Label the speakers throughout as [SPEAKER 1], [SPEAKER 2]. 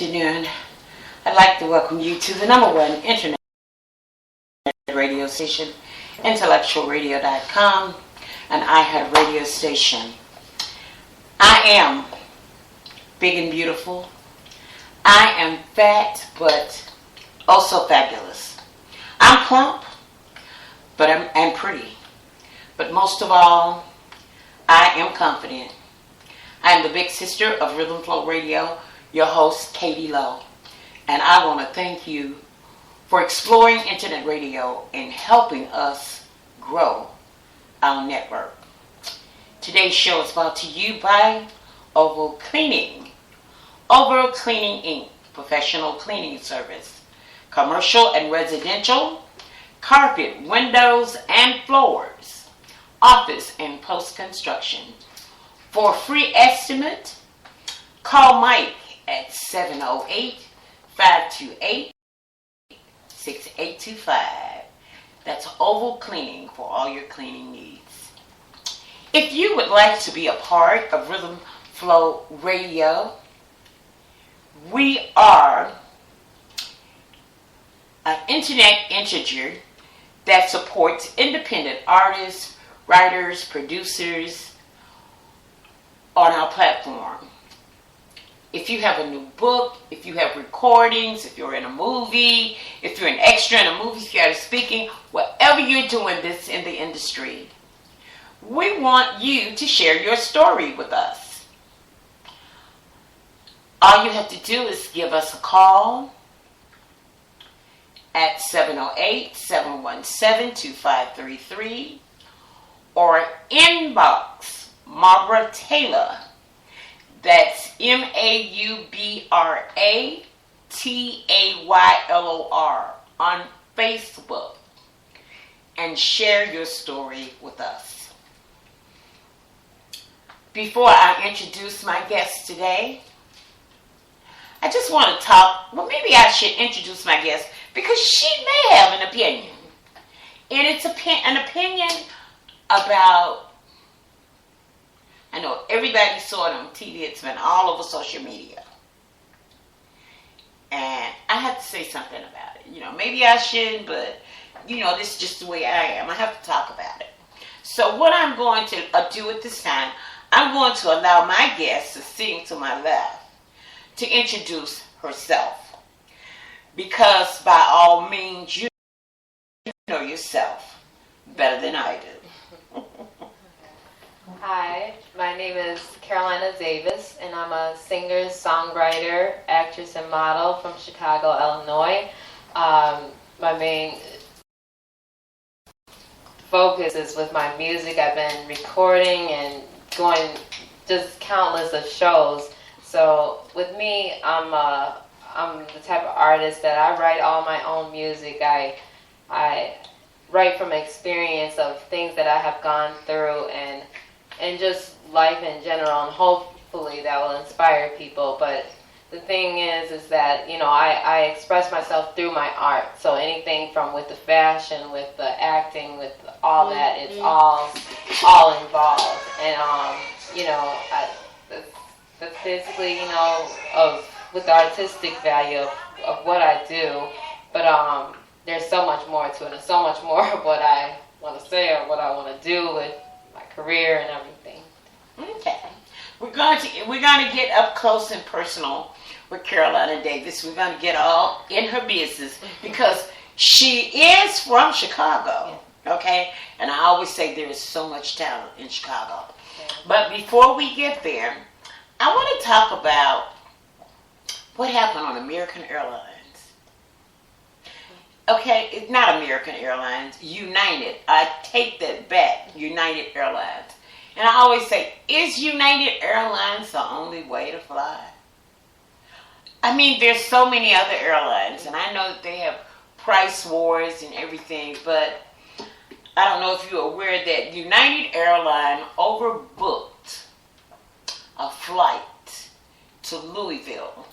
[SPEAKER 1] afternoon. I'd like to welcome you to the number one internet radio station, intellectualradio.com, an iHeart radio station. I am big and beautiful. I am fat, but also fabulous. I'm plump, but I'm pretty. But most of all, I am confident. I am the big sister of Rhythm Flow Radio, your host, Katie Lowe. And I want to thank you for exploring internet radio and helping us grow our network. Today's show is brought to you by Oval Cleaning. Oval Cleaning Inc., professional cleaning service, commercial and residential, carpet, windows, and floors, office and post-construction. For a free estimate, call Mike at 708-528-6825. That's Oval Cleaning for all your cleaning needs. If you would like to be a part of Rhythm Flow Radio, we are an internet integer that supports independent artists, writers, producers on our platform. If you have a new book, if you have recordings, if you're in a movie, if you're an extra in a movie, if you're speaking, whatever you're doing this in the industry, we want you to share your story with us. All you have to do is give us a call at 708-717-2533 or inbox Marbra Taylor. That's MAUBRATAYLOR on Facebook and share your story with us. Before I introduce my guest today, I just want to talk, maybe I should introduce my guest because she may have an opinion. And it's an opinion about, I know everybody saw it on TV. It's been all over social media. And I have to say something about it. Maybe I shouldn't, but, this is just the way I am. I have to talk about it. So what I'm going to do at this time, I'm going to allow my guest sitting to my left to introduce herself. Because by all means, you know yourself better than I do.
[SPEAKER 2] Hi, my name is Carolina Davis, and I'm a singer, songwriter, actress, and model from Chicago, Illinois. My main focus is with my music. I've been recording and going just countless of shows. So with me, I'm the type of artist that I write all my own music. I write from experience of things that I have gone through and just life in general, and hopefully that will inspire people. But the thing is that, I express myself through my art. So anything from with the fashion, with the acting, with all that, it's all involved. And, that's basically, with the artistic value of what I do. But there's so much more to it, and so much more of what I want to say or what I want to do with my career and everything.
[SPEAKER 1] Okay. We're going to get up close and personal with Carolina Davis. We're going to get all in her business because she is from Chicago. Okay? And I always say there is so much talent in Chicago. Okay. But before we get there, I want to talk about what happened on American Airlines. Okay, it's not American Airlines, United. I take that back, United Airlines. And I always say, is United Airlines the only way to fly? I mean, there's so many other airlines, and I know that they have price wars and everything, but I don't know if you're aware that United Airlines overbooked a flight to Louisville.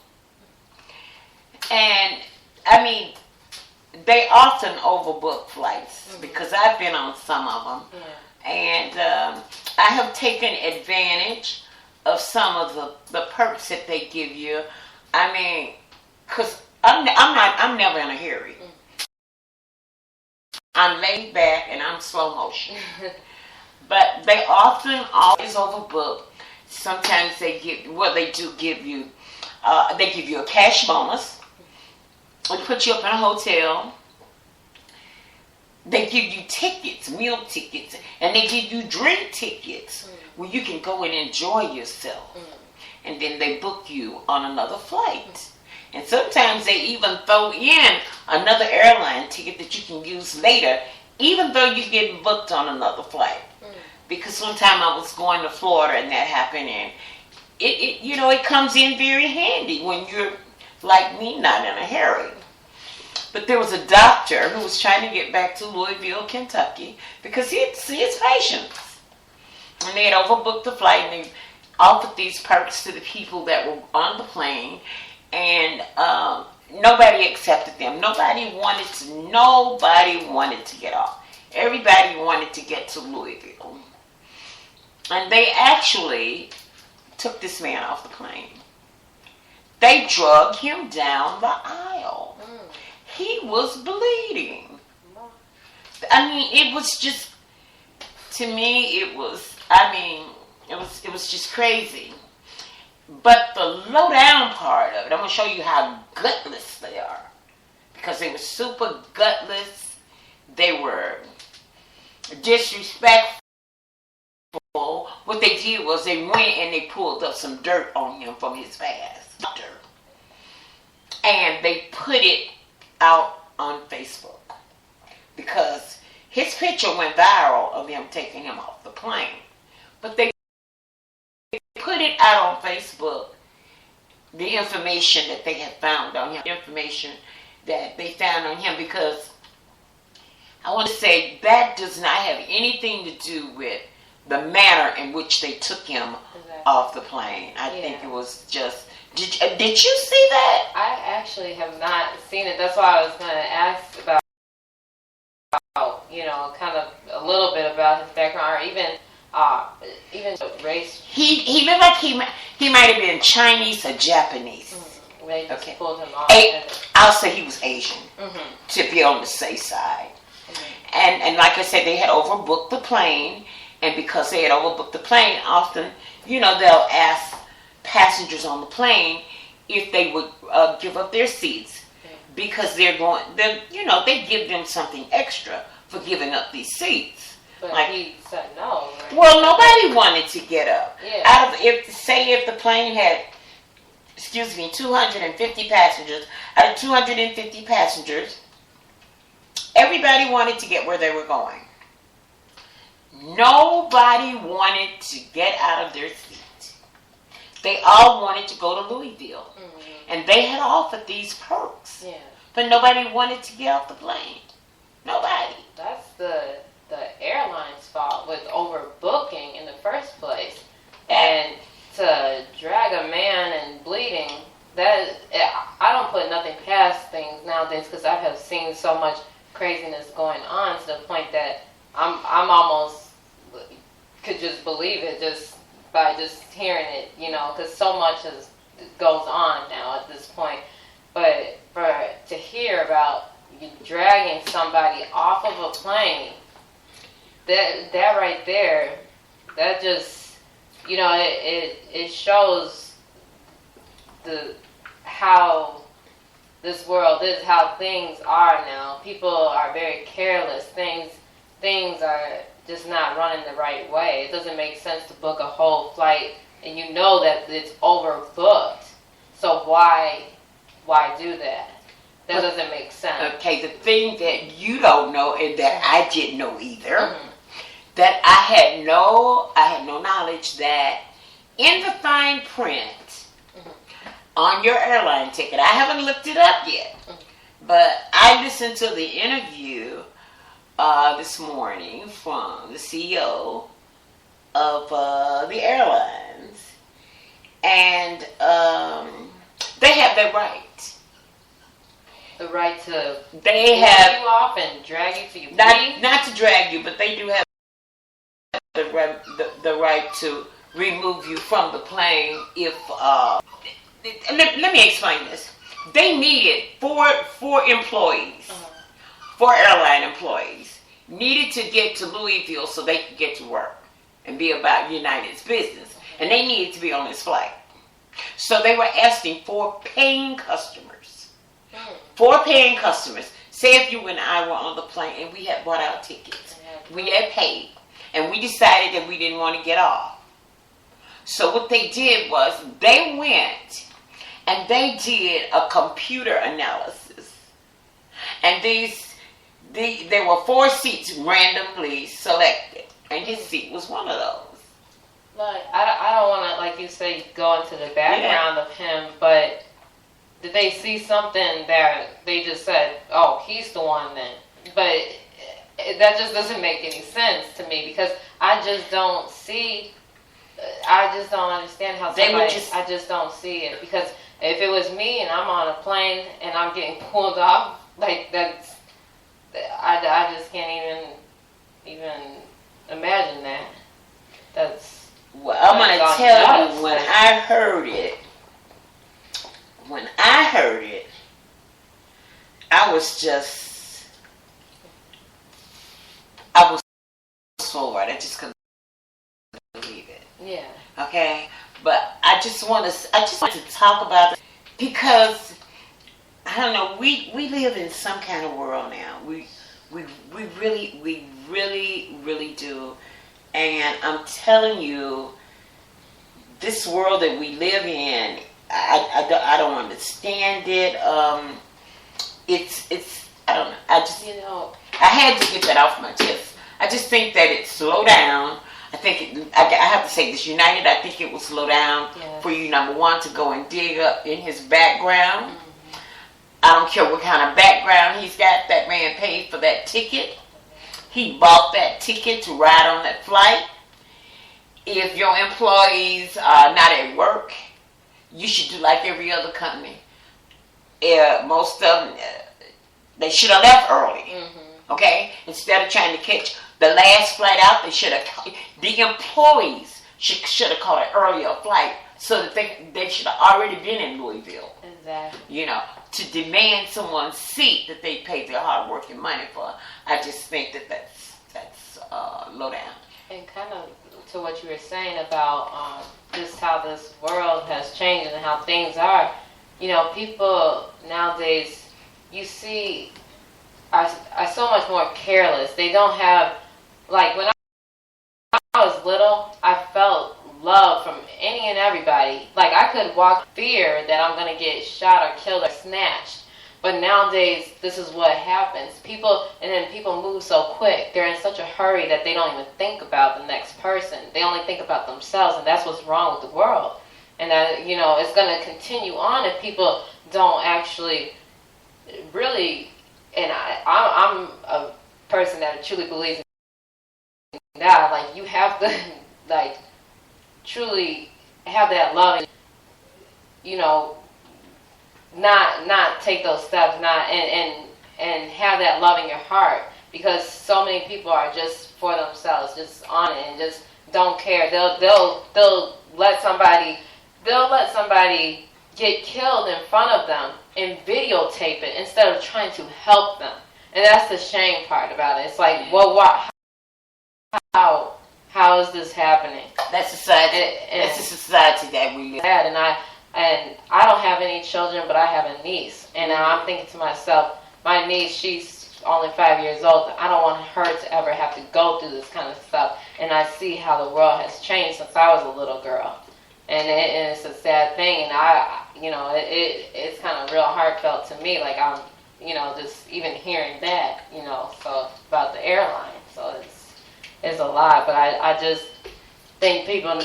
[SPEAKER 1] And, I mean, they often overbook flights because I've been on some of them. Yeah. And I have taken advantage of some of the perks that they give you. I mean, because I'm never in a hurry. I'm laid back and I'm slow motion. But they often always overbook. Sometimes they give, they do give you, they give you a cash bonus. They put you up in a hotel. They give you tickets, meal tickets, and they give you drink tickets where you can go and enjoy yourself. And then they book you on another flight. And sometimes they even throw in another airline ticket that you can use later, even though you're getting booked on another flight. Because one time I was going to Florida and that happened, and it comes in very handy when you're like me, not in a hurry. But there was a doctor who was trying to get back to Louisville, Kentucky, because he had to see his patients. And they had overbooked the flight, and they offered these perks to the people that were on the plane, and nobody accepted them. Nobody wanted to get off. Everybody wanted to get to Louisville. And they actually took this man off the plane. They drug him down the aisle. He was bleeding. I mean, it was just, to me, it was just crazy. But the low down part of it, I'm going to show you how gutless they are. Because they were super gutless. They were disrespectful. What they did was they went and they pulled up some dirt on him from his past. And they put it out on Facebook. Because his picture went viral of them taking him off the plane. But they put it out on Facebook, the information that they had found on him, information that they found on him, because I want to say that does not have anything to do with the manner in which they took him off the plane. I think it was just, did you see that?
[SPEAKER 2] I actually have not seen it. That's why I was going to ask about, kind of a little bit about his background, or even race.
[SPEAKER 1] He looked like he might have been Chinese or Japanese.
[SPEAKER 2] They just pulled him off.
[SPEAKER 1] I'll say he was Asian, to be on the safe side. And like I said, they had overbooked the plane, and because they had overbooked the plane, often, they'll ask passengers on the plane if they would give up their seats, because they give them something extra for giving up these seats.
[SPEAKER 2] But he said no. Right?
[SPEAKER 1] Well, nobody wanted to get up.
[SPEAKER 2] Yeah.
[SPEAKER 1] If the plane had, 250 passengers, out of 250 passengers, everybody wanted to get where they were going. Nobody wanted to get out of their seat. They all wanted to go to Louisville. And they had offered these perks. Yeah. But nobody wanted to get off the plane. Nobody.
[SPEAKER 2] That's the airline's fault with overbooking in the first place. And to drag a man and bleeding, I don't put nothing past things nowadays, because I have seen so much craziness going on to the point that I'm almost could just believe it just by just hearing it, because so much goes on now at this point. But to hear about you dragging somebody off of a plane, that right there, that just, it shows how this world is, how things are now. People are very careless. Things are just not running the right way. It doesn't make sense to book a whole flight and you know that it's overbooked. So why do that? That doesn't make sense.
[SPEAKER 1] Okay, the thing that you don't know and that I didn't know either, that I had no knowledge that in the fine print on your airline ticket, I haven't looked it up yet, but I listened to the interview this morning from the CEO of the airlines, and they have their right.
[SPEAKER 2] The right to
[SPEAKER 1] they have
[SPEAKER 2] you off and drag you to your
[SPEAKER 1] not to drag you, but they do have the right to remove you from the plane if. Let me explain this. they needed four employees, 4 airline employees, needed to get to Louisville so they could get to work and be about United's business. And they needed to be on this flight. So they were asking 4 paying customers. 4 paying customers. Say if you and I were on the plane and we had bought our tickets. We had paid. And we decided that we didn't want to get off. So what they did was they went and they did a computer analysis. And there were 4 seats randomly selected. And his seat was one of those.
[SPEAKER 2] Like, I don't want to, like you say, go into the background of him, but did they see something that they just said, oh, he's the one then? But that just doesn't make any sense to me, because I just don't understand how somebody, I just don't see it. Because if it was me and I'm on a plane and I'm getting pulled off, like, that's, I just can't even imagine that.
[SPEAKER 1] Well, I'm going to tell you, when I heard it, I was floored. I just couldn't believe it.
[SPEAKER 2] Yeah.
[SPEAKER 1] Okay? But I just want to talk about it because, I don't know, we live in some kind of world now. We really do. And I'm telling you, this world that we live in, I don't understand it. It's I don't know. I had to get that off my chest. I just think that it slowed down. I have to say this, United, I think it will slow down for you, number one, to go and dig up in his background. Mm-hmm. I don't care what kind of background he's got. That man paid for that ticket. He bought that ticket to ride on that flight. If your employees are not at work, you should do like every other company. Most of them, they should have left early. Mm-hmm. Okay? Instead of trying to catch the last flight out, the employees should have caught an earlier flight so that they should have already been in Louisville.
[SPEAKER 2] Exactly.
[SPEAKER 1] To demand someone's seat that they paid their hard working money for. I just think that's low down.
[SPEAKER 2] And kind of to what you were saying about just how this world has changed and how things are, people nowadays, you see, are so much more careless. They don't have, like, when I was little, I felt love from any and everybody. Like, I could walk fear that I'm going to get shot or killed or snatched. But nowadays, this is what happens. People move so quick. They're in such a hurry that they don't even think about the next person. They only think about themselves, and that's what's wrong with the world. And that, it's going to continue on if people don't actually really, and I'm a person that truly believes in God. Like, you have to, like, truly have that love, not take those steps, and have that love in your heart, because so many people are just for themselves, just on it, and just don't care. They'll let somebody get killed in front of them and videotape it instead of trying to help them. And that's the shame part about it. It's like, well, how is this happening?
[SPEAKER 1] That's society. That's the society that we live in.
[SPEAKER 2] And I don't have any children, but I have a niece. And I'm thinking to myself, my niece, she's only 5 years old. I don't want her to ever have to go through this kind of stuff. And I see how the world has changed since I was a little girl. And it's a sad thing. And it's kind of real heartfelt to me. Like, I'm, just even hearing that, so about the airline. So it's a lot. But I just think people,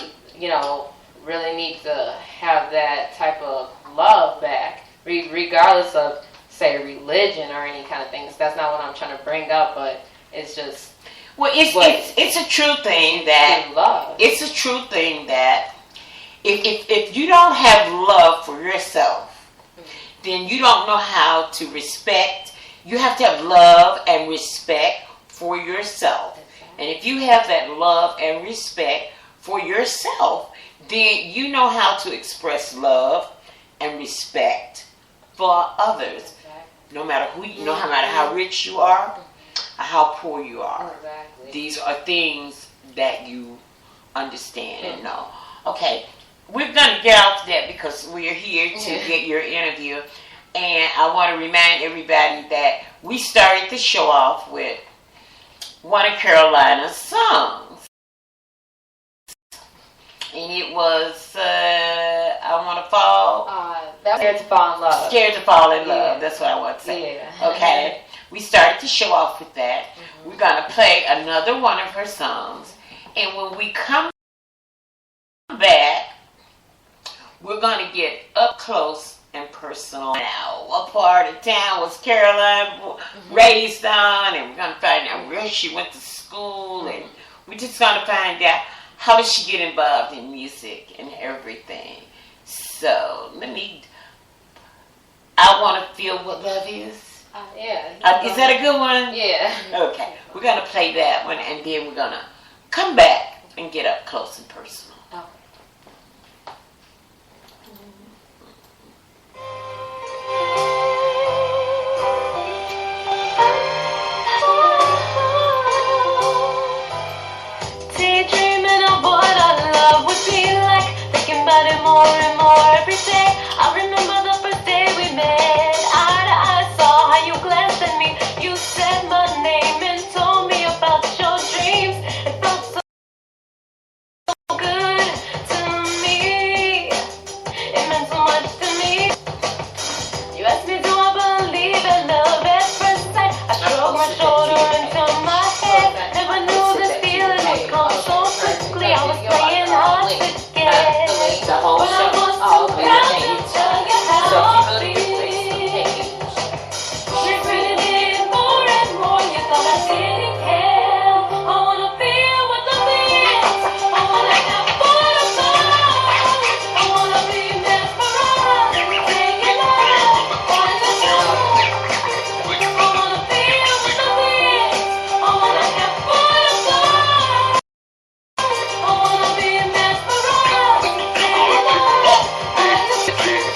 [SPEAKER 2] really need to have that type of love back, regardless of, say, religion or any kind of things. That's not what I'm trying to bring up, but it's just...
[SPEAKER 1] Well, it's a true thing that...
[SPEAKER 2] love.
[SPEAKER 1] It's a true thing that if you don't have love for yourself, then you don't know how to respect. You have to have love and respect for yourself. And if you have that love and respect for yourself, then you know how to express love and respect for others. No matter who, no matter how rich you are, or how poor you are.
[SPEAKER 2] Exactly.
[SPEAKER 1] These are things that you understand and know. Okay, we're going to get off that because we're here to get your interview. And I want to remind everybody that we started the show off with one of Carolina's songs. And it was I Want to Fall.
[SPEAKER 2] That's Scared to Fall in Love.
[SPEAKER 1] Scared to Fall in Love. That's what I want to say.
[SPEAKER 2] Yeah.
[SPEAKER 1] Okay. We started the show off with that. We're going to play another one of her songs. And when we come back, we're going to get up close and personal. Now, what part of town was Caroline raised on? And we're going to find out where she went to school. And we're just going to find out how did she get involved in music and everything. So, I Want to Feel What Love Is.
[SPEAKER 2] Yeah.
[SPEAKER 1] Is that a good one?
[SPEAKER 2] Yeah.
[SPEAKER 1] Okay. We're going to play that one, and then we're going to come back and get up close and personal.
[SPEAKER 2] Okay.
[SPEAKER 3] Daydreaming of what our love would be like, thinking about it more and more every day. I remember the first day we met, eye to eye, saw how you glanced at me. You said my name and told me about your dreams. It felt so good to me. It meant so much to me. You asked me, do I believe in love at first sight? I stroked my shoulder into my head. Never knew this feeling would come so quickly. I was playing hard to get,
[SPEAKER 1] The whole
[SPEAKER 3] but I
[SPEAKER 1] show.
[SPEAKER 3] was too proud to tell you how I feel. Regretted it more and more. You thought I didn't care. I wanna feel what love is. I wanna have butterflies. I wanna be mesmerized. Singing loud by the sound. I wanna feel what love is. I wanna have butterflies. I wanna be mesmerized. Singing loud by the sound.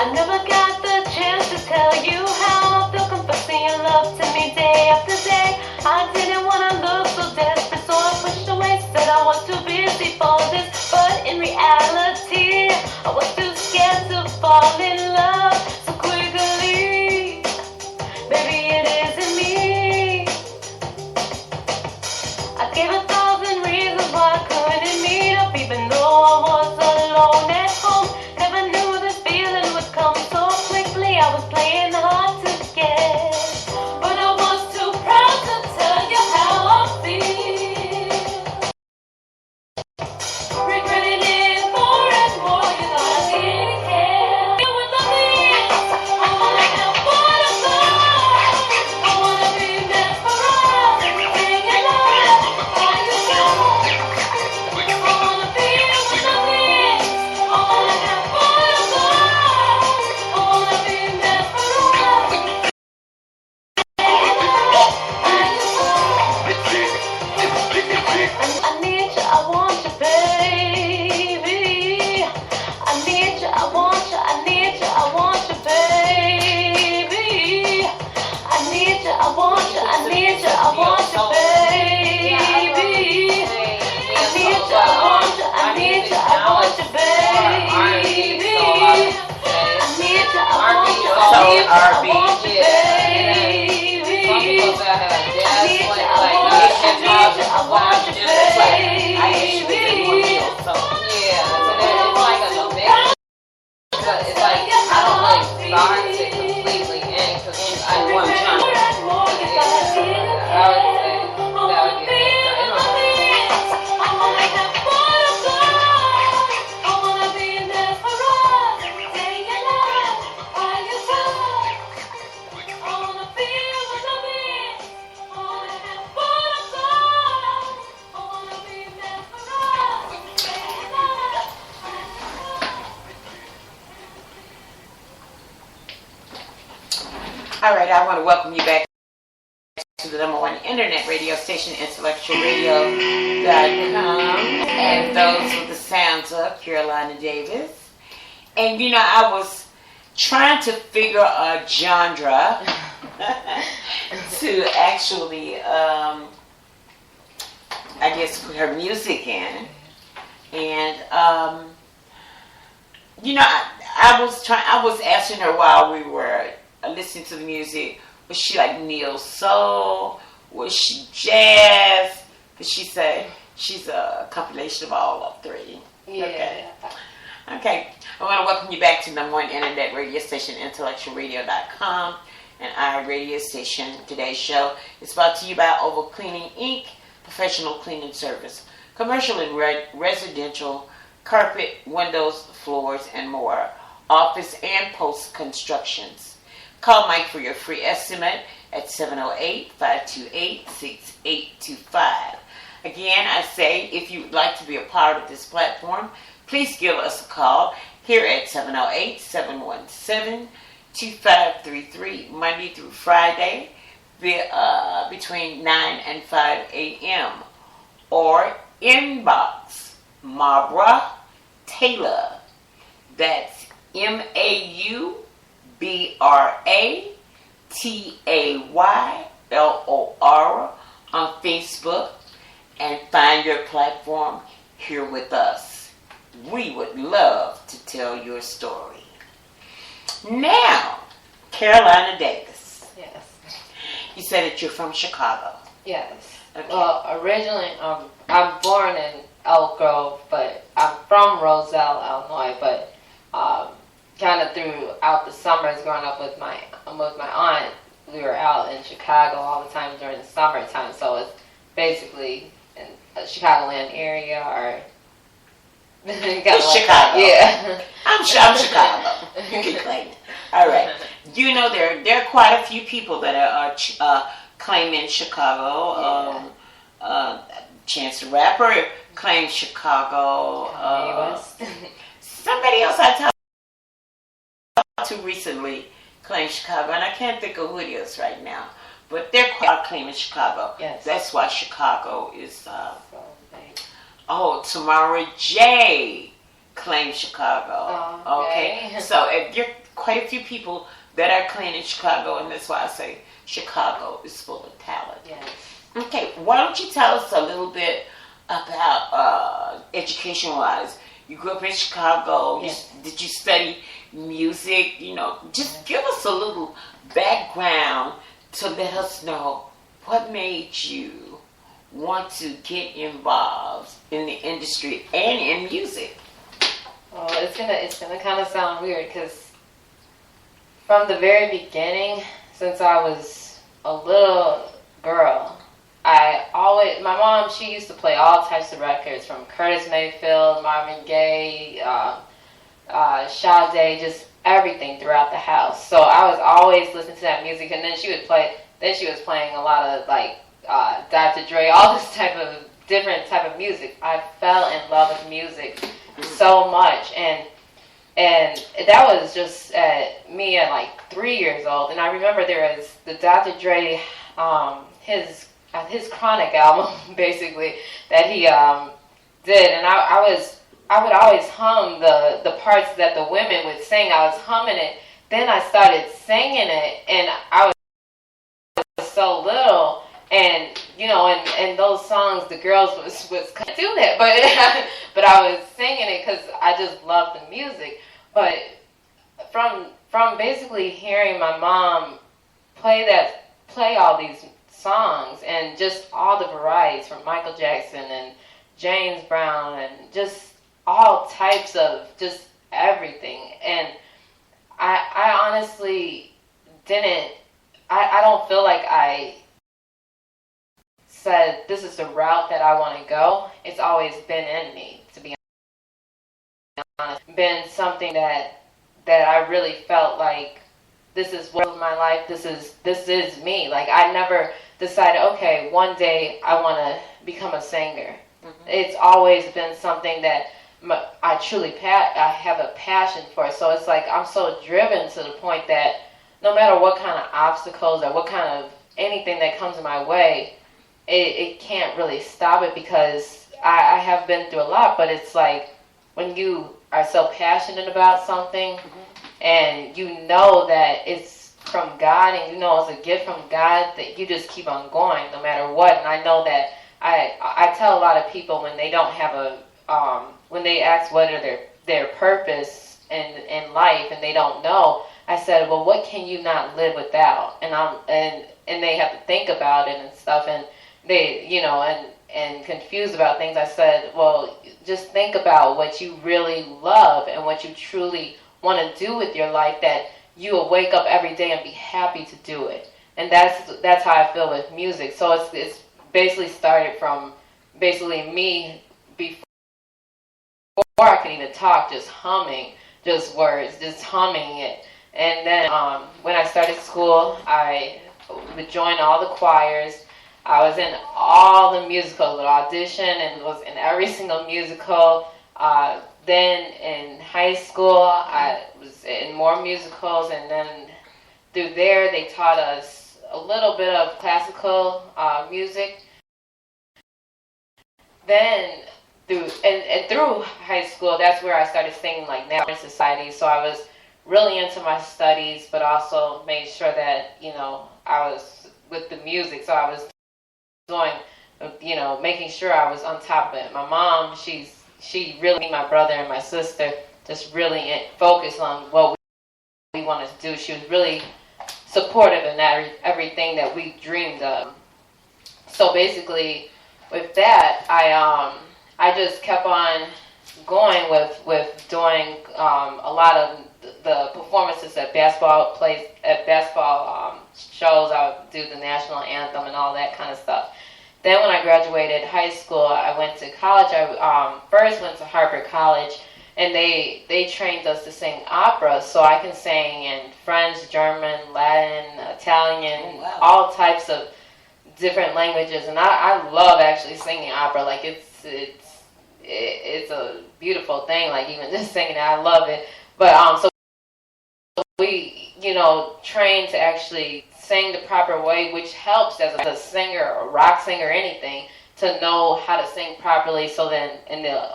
[SPEAKER 3] I never got the chance to tell you how I feel, confessing your love to me day after day. I didn't wanna look so desperate, so I pushed away, said I was too busy for this. But in reality, I was too scared to fall in love so quickly. Baby, it isn't me. I gave 1,000 reasons why I couldn't meet up, even though I was alone at home. Never knew this feeling would come so quickly. I was playing hard to get, but I was too proud to tell you how I feel. Regretted it more and more. You thought I didn't care. Feel what love is. I wanna have butterflies. I wanna be mesmerized. Singing loud by your side. I wanna feel what love is. I wanna have butterflies. I wanna be mesmerized. Singing loud by your side. I need you, I want you, baby. I need you, I want you, I need you, I want you, baby. I need you, I want you, I need you, I want you, baby. I need you, I want you, I need you, I want you, baby. I need you, I want you, I need you, I want you, baby.
[SPEAKER 2] Some people that have
[SPEAKER 3] I
[SPEAKER 2] jazz
[SPEAKER 3] need you,
[SPEAKER 2] like
[SPEAKER 3] I want you, I need you, I want you,
[SPEAKER 1] I guess she was in one
[SPEAKER 3] baby.
[SPEAKER 1] deal, so.
[SPEAKER 2] yeah, so it's like a mix. But it's like I don't like box it completely in because I
[SPEAKER 1] One
[SPEAKER 2] want
[SPEAKER 1] genre.
[SPEAKER 2] I would say that would be
[SPEAKER 1] All right, I want to welcome you back to the number one internet radio station, intellectualradio.com, and those with the sounds of Carolina Davis. And you know, I was trying to figure a genre to actually, I guess, put her music in. And, I was asking her while we were listening to the music, was she like neo soul? Was she jazz? Because she said she's a compilation of all of three.
[SPEAKER 2] Yeah.
[SPEAKER 1] Okay. I want to welcome you back to number one internet radio station, intellectualradio.com, and our radio station. Today's show is brought to you by Oval Cleaning Inc., professional cleaning service, commercial and residential, carpet, windows, floors, and more, office and post constructions. Call Mike for your free estimate at 708-528-6825. Again, I say, if you'd like to be a part of this platform, please give us a call here at 708-717-2533, Monday through Friday, between 9 and 5 a.m. Or inbox Marbra Taylor. That's MAUBRATAYLOR on Facebook, and find your platform here with us. We would love to tell your story. Now, Carolina Davis.
[SPEAKER 2] Yes.
[SPEAKER 1] You said that you're from Chicago.
[SPEAKER 2] Yes.
[SPEAKER 1] Okay.
[SPEAKER 2] Well, originally, I'm born in Elk Grove, but I'm from Roselle, Illinois. But kind of throughout the summers, growing up with my aunt, we were out in Chicago all the time during the summertime. So it's basically in a Chicagoland area, or
[SPEAKER 1] It's Chicago.
[SPEAKER 2] Yeah.
[SPEAKER 1] I'm Chicago. You can claim it. All right. You know, there are quite a few people that are claiming Chicago. Chance the Rapper claims Chicago. Somebody else I talked to recently claimed Chicago, and I can't think of who it is right now. But they're claiming Chicago.
[SPEAKER 2] Yes.
[SPEAKER 1] That's why Chicago is... Tamara J. claims Chicago. Okay. So there are quite a few people that are claiming Chicago, and that's why I say Chicago is full of talent.
[SPEAKER 2] Yes.
[SPEAKER 1] Okay, why don't you tell us a little bit about education-wise? You grew up in Chicago.
[SPEAKER 2] Yes.
[SPEAKER 1] Did you study music? Just give us a little background to let us know what made you want to get involved in the industry and in music.
[SPEAKER 2] Well, it's gonna kind of sound weird, because from the very beginning, since I was a little girl, my mom, she used to play all types of records, from Curtis Mayfield, Marvin Gaye, Sade, just everything throughout the house. So I was always listening to that music, and then she was playing a lot of Dr. Dre, all this different type of music. I fell in love with music so much, and that was just me at like 3 years old. And I remember there was the Dr. Dre, his Chronic album, basically, that he did, and I would always hum the parts that the women would sing. I was humming it. Then I started singing it, and I was so little. And and those songs, the girls was couldn't do that, but I was singing it because I just loved the music. But from basically hearing my mom play all these songs, and just all the varieties, from Michael Jackson and James Brown, and just all types of just everything. And I honestly didn't. I don't feel like I said this is the route that I want to go. It's always been in me, to be honest. Been something that I really felt like this is what my life. This is me. Like, I never decided, okay, one day I want to become a singer. Mm-hmm. It's always been something that I truly I have a passion for. So it's like I'm so driven to the point that no matter what kind of obstacles or what kind of anything that comes in my way, it can't really stop it, because I have been through a lot. But it's like when you are so passionate about something, and you know that it's from God, and you know it's a gift from God, that you just keep on going no matter what. And I know that I tell a lot of people when they don't have a when they ask what are their purpose in life and they don't know, I said, well, what can you not live without? And they have to think about it and stuff, and they, you know, and confused about things. I said, well, just think about what you really love and what you truly want to do with your life, that you will wake up every day and be happy to do it. And that's how I feel with music. So it's basically started from basically me before I could even talk, just humming, just words, just humming it. And then when I started school, I would join all the choirs. I was in all the musicals, would audition and was in every single musical. Then in high school, I was in more musicals, and then through there they taught us a little bit of classical music. Then through high school, that's where I started singing like National Society. So I was really into my studies, but also made sure that, you know, I was with the music. So I was doing, you know, making sure I was on top of it. My mom, she really, my brother and my sister, just really focused on what we wanted to do. She was really supportive in everything that we dreamed of. So basically, with that, I just kept on going with doing a lot of the performances at basketball shows. I would do the national anthem and all that kind of stuff. Then when I graduated high school, I went to college. I first went to Harvard College, and they trained us to sing opera. So I can sing in French, German, Latin, Italian, all types of different languages. And I love actually singing opera. Like it's a beautiful thing. Like even just singing it, I love it. But so we, you know, trained to actually sing the proper way, which helps as a singer or rock singer or anything, to know how to sing properly, so then in the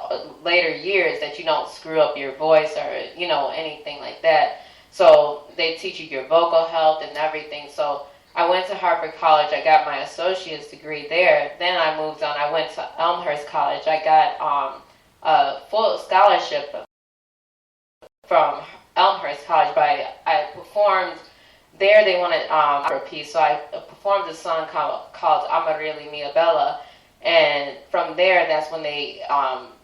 [SPEAKER 2] later years that you don't screw up your voice or, you know, anything like that. So they teach you your vocal health and everything. So I went to Harvard College. I got my associate's degree there. Then I moved on. I went to Elmhurst College. I got a full scholarship from Elmhurst College, but I performed there. They wanted opera piece, so I performed a song called Amarelli Mia Bella, and from there, that's when they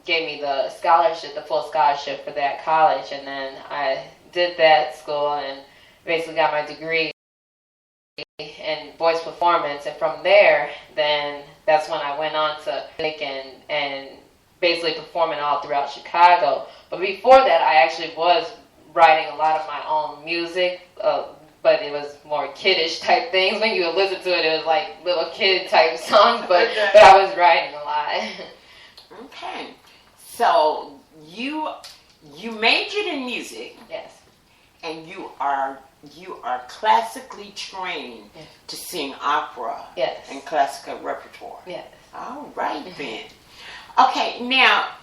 [SPEAKER 2] gave me the scholarship, the full scholarship for that college, and then I did that school and basically got my degree in voice performance, and from there, then that's when I went on to music and basically performing all throughout Chicago. But before that, I actually was writing a lot of my own music, but it was more kiddish type things. When you would listen to it, it was like little kid type songs, but I was writing a lot.
[SPEAKER 1] Okay. So you majored in music.
[SPEAKER 2] Yes.
[SPEAKER 1] And you are classically trained to sing opera.
[SPEAKER 2] Yes.
[SPEAKER 1] And classical repertoire.
[SPEAKER 2] Yes.
[SPEAKER 1] All right then. Okay, now,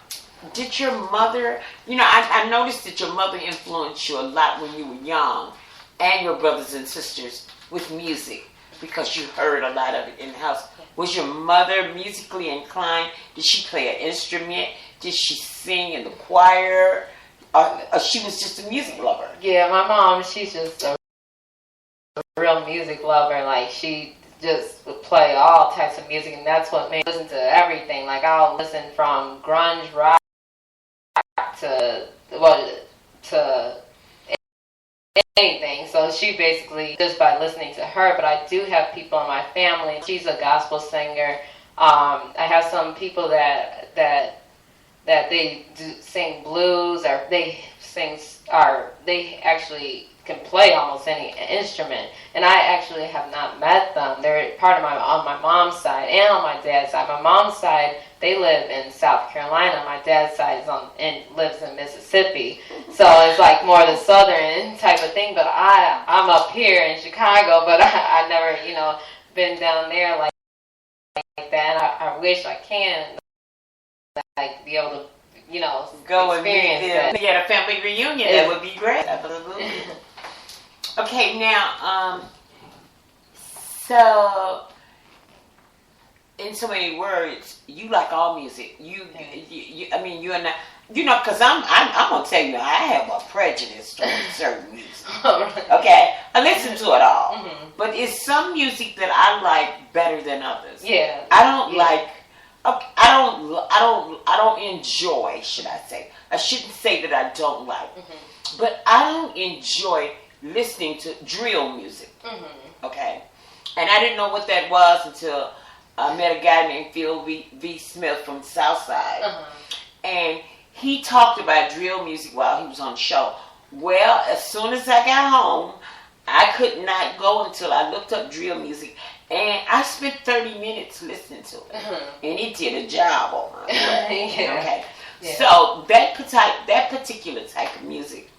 [SPEAKER 1] did your mother, you know, I noticed that your mother influenced you a lot when you were young, and your brothers and sisters, with music, because you heard a lot of it in the house. Was your mother musically inclined? Did she play an instrument? Did she sing in the choir? Or she was just a music lover?
[SPEAKER 2] Yeah, my mom, she's just a real music lover. Like, she just would play all types of music, and that's what made me listen to everything. Like, I'll listen from grunge rock to anything. So she basically, just by listening to her, but I do have people in my family. She's a gospel singer. I have some people that they do sing blues, or they actually can play almost any instrument, and I actually have not met them. They're part of on my mom's side and on my dad's side. My mom's side, they live in South Carolina. My dad's side lives in Mississippi, so it's like more the southern type of thing. But I'm up here in Chicago, but I never, you know, been down there like that. I wish I can, like, be able to
[SPEAKER 1] Go and
[SPEAKER 2] experience
[SPEAKER 1] meet
[SPEAKER 2] that.
[SPEAKER 1] them. Yeah, a family reunion. That would be great. Absolutely. Okay, now, so in so many words, you like all music. I mean, you're not. Because I'm gonna tell you, I have a prejudice towards certain music. Okay, I listen to it all, but it's some music that I like better than others.
[SPEAKER 2] Yeah,
[SPEAKER 1] I don't like. I don't enjoy. Should I say? I shouldn't say that I don't like, but I don't enjoy listening to drill music. Okay, and I didn't know what that was until I met a guy named Phil V. Smith from Southside, and he talked about drill music while he was on the show. Well, as soon as I got home, I could not go until I looked up drill music, and I spent 30 minutes listening to it, and it did a job on my brain. Okay, so that particular type of music,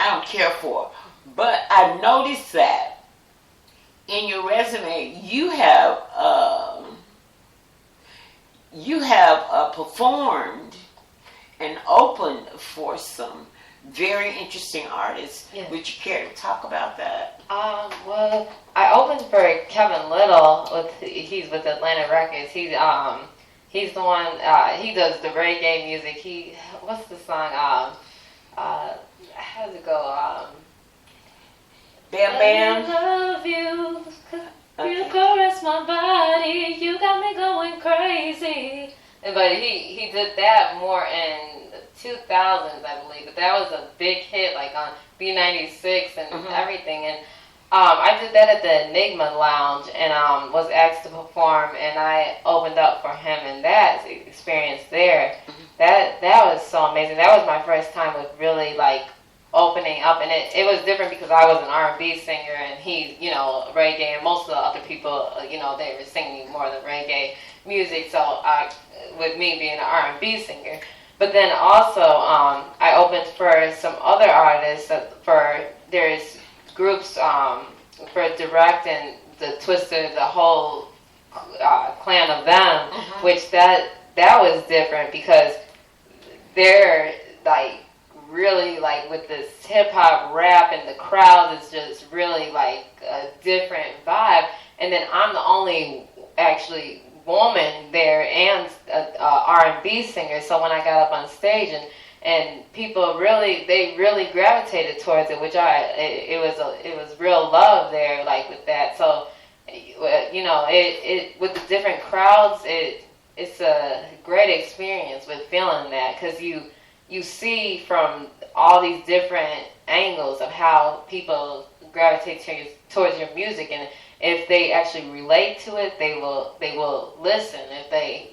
[SPEAKER 1] I don't care for. But I noticed that in your resume, you have performed and opened for some very interesting artists.
[SPEAKER 2] Yeah.
[SPEAKER 1] Would you care to talk about that?
[SPEAKER 2] Well, I opened for Kevin Little. He's with Atlantic Records. He's the one. He does the reggae music. What's the song? How does it go?
[SPEAKER 1] Bam Bam.
[SPEAKER 3] I love you, 'cause you caress my body, you got me going crazy.
[SPEAKER 2] But he did that more in the 2000s, I believe. But that was a big hit, like on B96 and everything. And I did that at the Enigma Lounge and was asked to perform, and I opened up for him. And that experience there, that was so amazing. That was my first time with really like opening up, and it was different because I was an R&B singer and he's reggae, and most of the other people they were singing more than reggae music, so with me being an R&B singer. But then also I opened for some other artists there's groups for Direct and the Twister, the whole clan of them, which that was different because they're like really like with this hip hop rap, and the crowd is just really like a different vibe. And then I'm the only actually woman there and a R&B singer. So when I got up on stage and people they really gravitated towards it, which it was real love there, like with that. So it with the different crowds, it's a great experience with feeling that, because you see from all these different angles of how people gravitate towards your music, and if they actually relate to it, they will listen. If they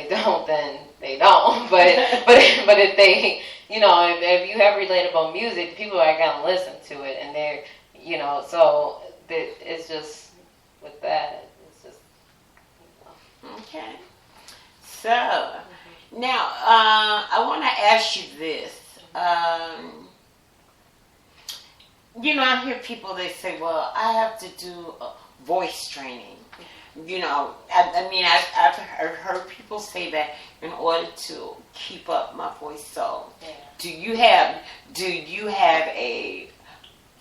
[SPEAKER 2] don't, then they don't. But if they if you have relatable music, people are gonna listen to it, and they're so it's just with that. It's just
[SPEAKER 1] Okay. So now I want to ask you this. I hear people, they say, well, I have to do voice training. I've heard people say that in order to keep up my voice. So do you have a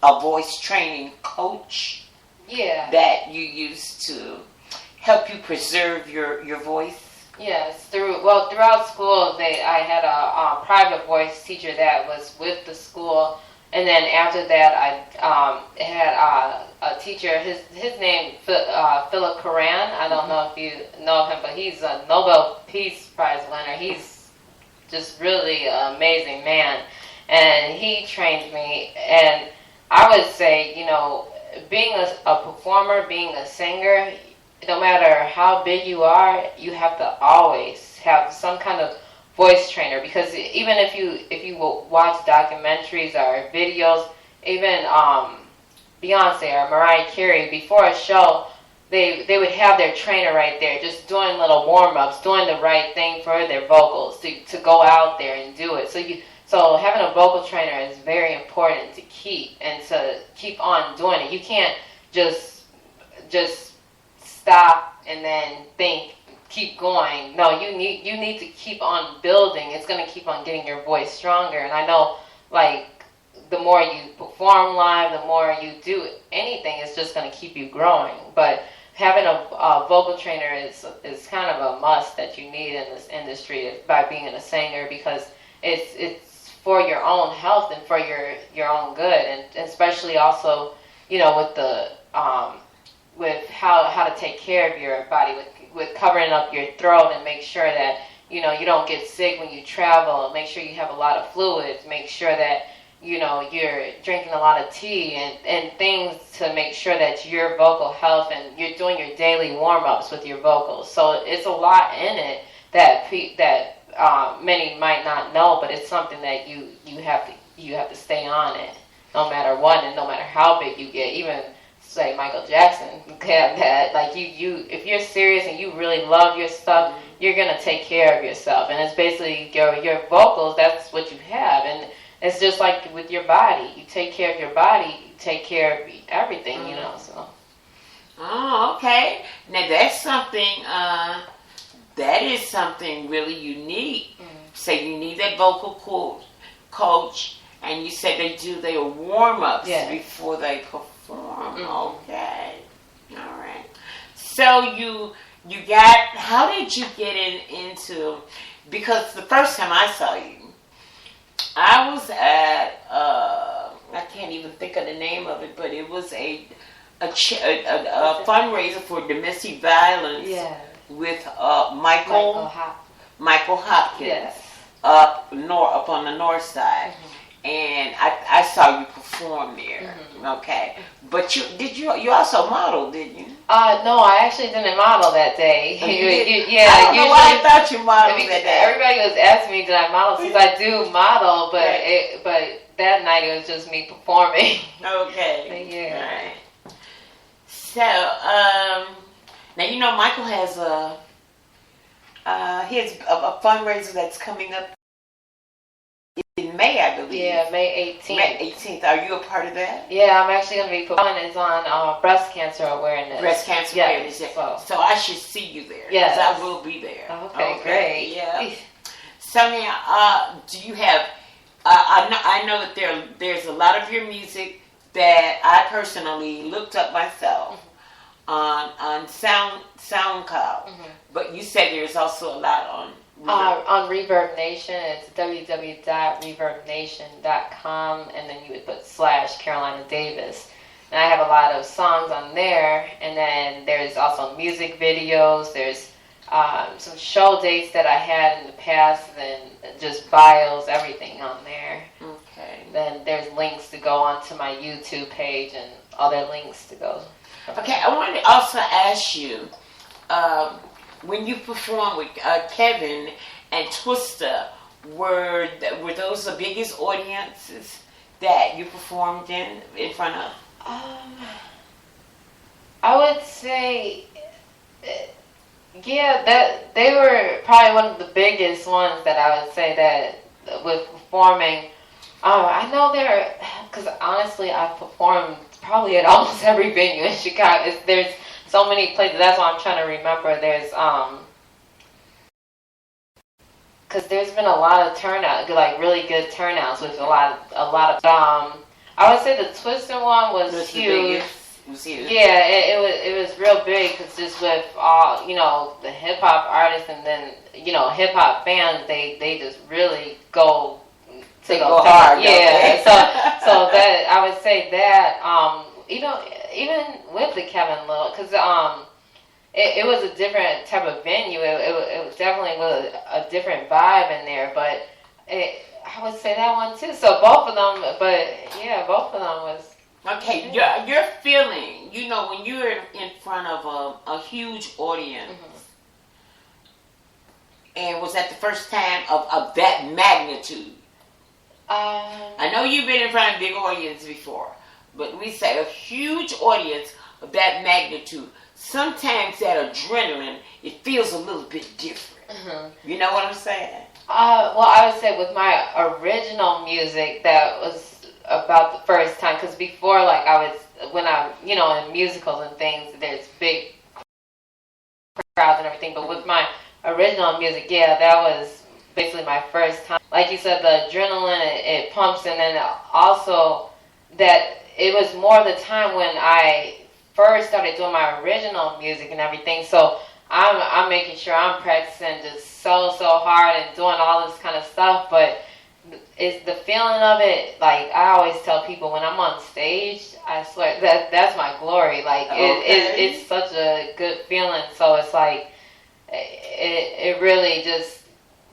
[SPEAKER 1] voice training coach that you use to help you preserve your voice?
[SPEAKER 2] Yes, throughout school, I had a private voice teacher that was with the school, and then after that, I had a teacher. His name Philip Karan. I don't know if you know of him, but he's a Nobel Peace Prize winner. He's just really an amazing man, and he trained me. And I would say, being a performer, being a singer, no matter how big you are, you have to always have some kind of voice trainer, because even if you will watch documentaries or videos, even Beyonce or Mariah Carey, before a show, they would have their trainer right there, just doing little warm-ups, doing the right thing for their vocals to go out there and do it. So having a vocal trainer is very important to keep on doing it. You can't just stop and then think keep going. No, you need to keep on building. It's going to keep on getting your voice stronger. And I know, like, the more you perform live, the more you do anything, it's just going to keep you growing. But having a vocal trainer is kind of a must that you need in this industry by being a singer, because it's for your own health and for your own good, and especially also, you know, with the with how to take care of your body, with covering up your throat, and make sure that, you know, you don't get sick when you travel. Make sure you have a lot of fluids. Make sure that, you know, you're drinking a lot of tea and things to make sure that your vocal health, and you're doing your daily warm-ups with your vocals. So it's a lot in it that many might not know, but it's something that you have to stay on it no matter what, and no matter how big you get. Even say Michael Jackson had that. Like, you if you're serious and you really love your stuff, you're gonna take care of yourself, and it's basically your vocals. That's what you have, and it's just like with your body. You take care of your body, you take care of everything, you know. So.
[SPEAKER 1] Oh, okay. Now that's something. That is something really unique. So you need that vocal coach, and you said they do their warm-ups before they perform. Okay. All right. So you got, how did you get into, because the first time I saw you, I was at, I can't even think of the name of it, but it was a fundraiser for domestic violence with Michael Hopkins up on the north side. And I saw you perform there. Okay, but you also modeled, didn't you?
[SPEAKER 2] No, I actually didn't model that day.
[SPEAKER 1] I don't know why I thought you modeled that day.
[SPEAKER 2] Everybody was asking me, did I model? Since I do model, but but that night it was just me performing.
[SPEAKER 1] Okay.
[SPEAKER 2] Yeah.
[SPEAKER 1] All right. So now you know Michael has he has a fundraiser that's coming up in May, I believe.
[SPEAKER 2] Yeah, May 18th.
[SPEAKER 1] May 18th. Are you a part of that?
[SPEAKER 2] Yeah, I'm actually going to be performing. It's on breast cancer awareness.
[SPEAKER 1] Breast cancer awareness. So I should see you there.
[SPEAKER 2] Yes.
[SPEAKER 1] Because I will be there.
[SPEAKER 2] Okay, great.
[SPEAKER 1] Yeah. So now, do you have, I know that there's a lot of your music that I personally looked up myself on SoundCloud. But you said there's also a lot on
[SPEAKER 2] on Reverb Nation. It's www.reverbnation.com, and then you would put /Carolina Davis. And I have a lot of songs on there, and then there's also music videos. There's some show dates that I had in the past, and just bios, everything on there.
[SPEAKER 1] Okay.
[SPEAKER 2] Then there's links to go onto my YouTube page and other links to go.
[SPEAKER 1] Okay, I wanted to also ask you, when you performed with Kevin and Twista, were those the biggest audiences that you performed in front of?
[SPEAKER 2] I would say, that they were probably one of the biggest ones that I would say that with performing. I know because honestly, I've performed probably at almost every venue in Chicago. There's so many places. That's why I'm trying to remember. There's because there's been a lot of turnout, like really good turnouts with a lot of. I would say the Twisted one was huge.
[SPEAKER 1] It was huge.
[SPEAKER 2] Yeah, it was real big, because just with all, you know, the hip hop artists, and then, you know, hip hop fans, they just really go to
[SPEAKER 1] they go hard.
[SPEAKER 2] Yeah, so that I would say that even with the Kevin Lowe, because it was a different type of venue. It was definitely with a different vibe in there, but I would say that one too. So both of them, but yeah, both of them was.
[SPEAKER 1] Okay, your feeling, you know, when you're in front of a huge audience, and was that the first time of that magnitude? I know you've been in front of big audience before, but we say a huge audience of that magnitude, sometimes that adrenaline, it feels a little bit different. You know what I'm saying?
[SPEAKER 2] Well, I would say with my original music, that was about the first time, because before, like, when I, you know, in musicals and things, there's big crowds and everything. But with my original music, yeah, that was basically my first time. Like you said, the adrenaline, it pumps, and then also that it was more the time when I first started doing my original music and everything. So I'm making sure I'm practicing just so hard and doing all this kind of stuff, but it's the feeling of it. Like I always tell people, when I'm on stage, I swear that's my glory. Like it's such a good feeling. So it's like it really just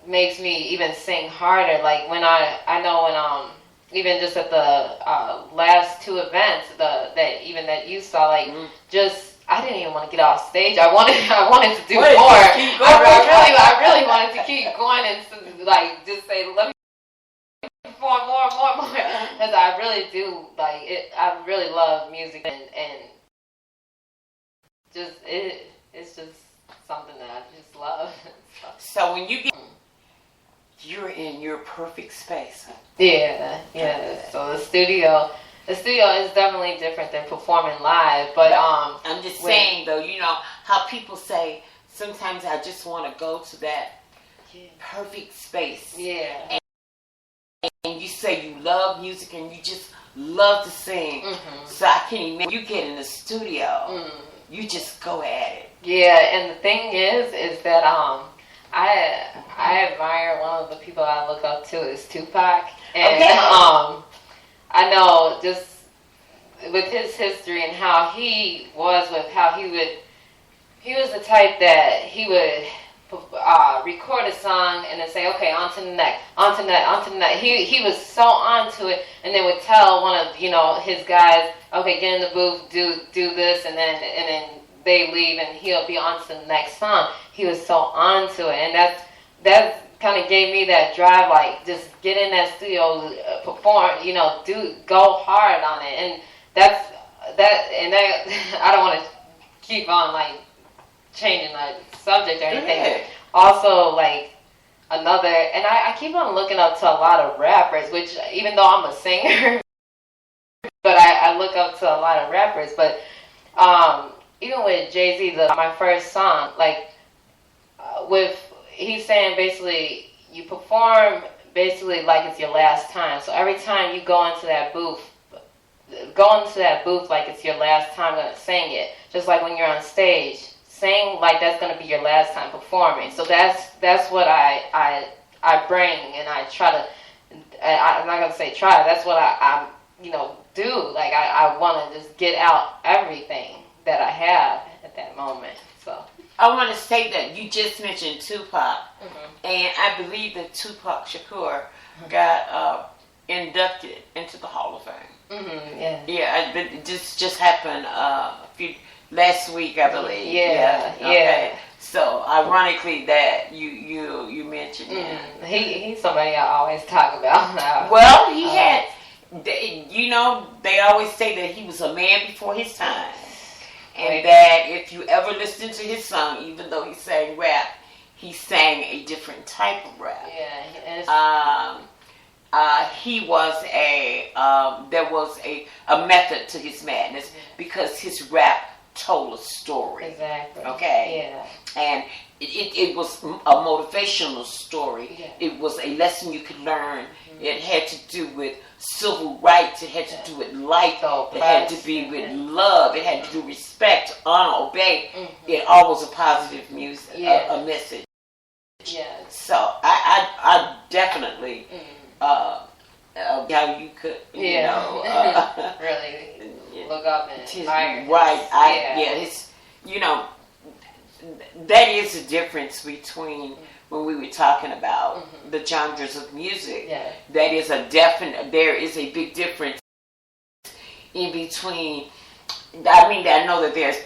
[SPEAKER 2] makes me even sing harder. Like when I know when even just at the last two events that you saw, like just. I didn't even want to get off stage. I wanted to do more. I really wanted to keep going and like just say, let me perform more. Because I really do like it. I really love music and just it's just something that I just love.
[SPEAKER 1] So when you're in your perfect space.
[SPEAKER 2] Yeah. So the studio is definitely different than performing live, but
[SPEAKER 1] I'm just saying though, you know how people say sometimes I just want to go to that perfect space.
[SPEAKER 2] Yeah.
[SPEAKER 1] And you say you love music and you just love to sing. Mm-hmm. So I can imagine you get in the studio, you just go at it.
[SPEAKER 2] Yeah, and the thing is that I admire, one of the people I look up to is Tupac, and I know just with his history and how he was he was the type that he would record a song and then say, okay, on to the next. He was so onto it, and then would tell one of his guys, okay, get in the booth, do this, and then they leave and he'll be on to the next song. He was so onto it, and that kind of gave me that drive, like just get in that studio, perform, go hard on it. And that I don't want to keep on like changing the subject or anything.
[SPEAKER 1] Yeah.
[SPEAKER 2] Also, like another, and I keep on looking up to a lot of rappers, which even though I'm a singer, but I look up to a lot of rappers. But even with Jay-Z, my first song, like he's saying basically you perform basically like it's your last time. So every time you go into that booth like it's your last time gonna sing it. Just like when you're on stage, sing like that's gonna be your last time performing. So that's what I bring, and I try to. I'm not gonna say try. That's what I do. Like I want to just get out everything that I have at that moment. So.
[SPEAKER 1] I want to say that you just mentioned Tupac, and I believe that Tupac Shakur got inducted into the Hall of Fame.
[SPEAKER 2] Mm-hmm, yeah.
[SPEAKER 1] Yeah, it just happened last week, I believe.
[SPEAKER 2] Yeah.
[SPEAKER 1] Okay. So ironically, that you mentioned him.
[SPEAKER 2] He's somebody I always talk about.
[SPEAKER 1] Well, he had. They always say that he was a man before his time. And that if you ever listen to his song, even though he sang rap, he sang a different type of rap.
[SPEAKER 2] Yeah.
[SPEAKER 1] He was there was a method to his madness because his rap told a story.
[SPEAKER 2] Exactly.
[SPEAKER 1] Okay.
[SPEAKER 2] Yeah.
[SPEAKER 1] And it was a motivational story. Yeah. It was a lesson you could learn. Mm-hmm. It had to do with civil rights. It had to do with life. It had to be with love. It had to do with respect, honor, obey. Mm-hmm. It all was a positive music, a message.
[SPEAKER 2] Yeah.
[SPEAKER 1] So I definitely how you could
[SPEAKER 2] really look up and admire.
[SPEAKER 1] Right. It's that is the difference between when we were talking about the genres of music.
[SPEAKER 2] Yeah.
[SPEAKER 1] There is a big difference in between. I mean, I know that there's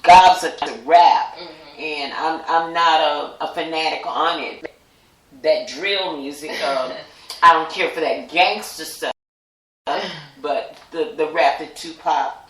[SPEAKER 1] gobs of rap, and I'm not a fanatic on it. That drill music, I don't care for that gangster stuff, but the rap that Tupac